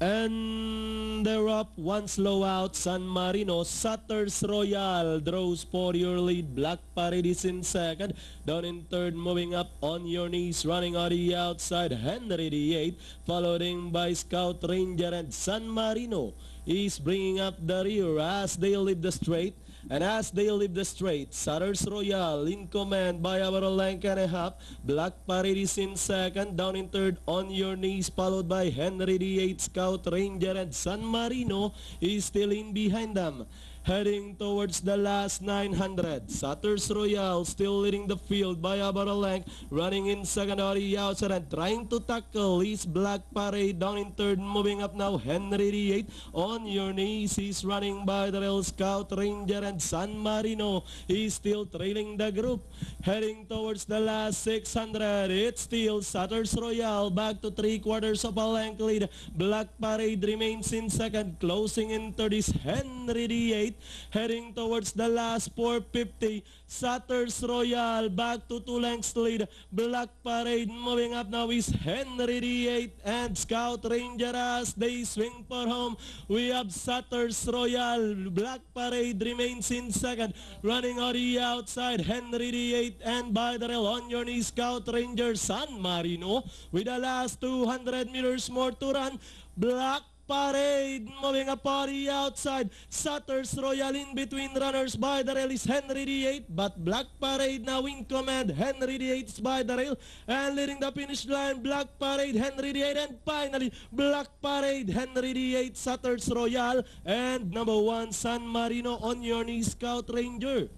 And they're up, one slow out, San Marino. Sutters Royal draws for your lead. Black Parade is in second. Down in third, moving up on your knees, running on the outside, Henry the 8, following by Scout Ranger, and San Marino is bringing up the rear as they leave the straight. And as they leave the straight, Sutters Royal in command by about a length and a half. Black Parade is in second. Down in third, on your knees, followed by Henry the 8, Scout Ranger, and San Marino is still in behind them. Heading towards the last 900. Sutters Royal still leading the field by about a length. Running in second on the outside and trying to tackle is Black Parade. Down in third, moving up now, Henry the 8. On your knees, he's running by the rail. Scout Ranger and San Marino is still trailing the group. Heading towards the last 600. It's still Sutters Royal back to 3/4 of a length lead. Black Parade remains in second. Closing in third is Henry the 8. Heading towards the last 450. Sutters Royal back to 2 lengths lead. Black Parade moving up now is Henry the 8 and Scout Ranger as they swing for home. We have Sutters Royal. Black Parade remains in second. Running on the outside, Henry the 8 and by the rail on your knees, Scout Ranger. San Marino with the last 200 meters more to run. Black Parade moving up on the outside. Sutters Royal in between runners by the rail is Henry the 8, but Black Parade now in command. Henry the 8 is by the rail and leading the finish line. Black Parade, Henry the 8, and finally Black Parade, Henry the 8, Sutters Royal, and number 1 San Marino on your knees, Scout Ranger.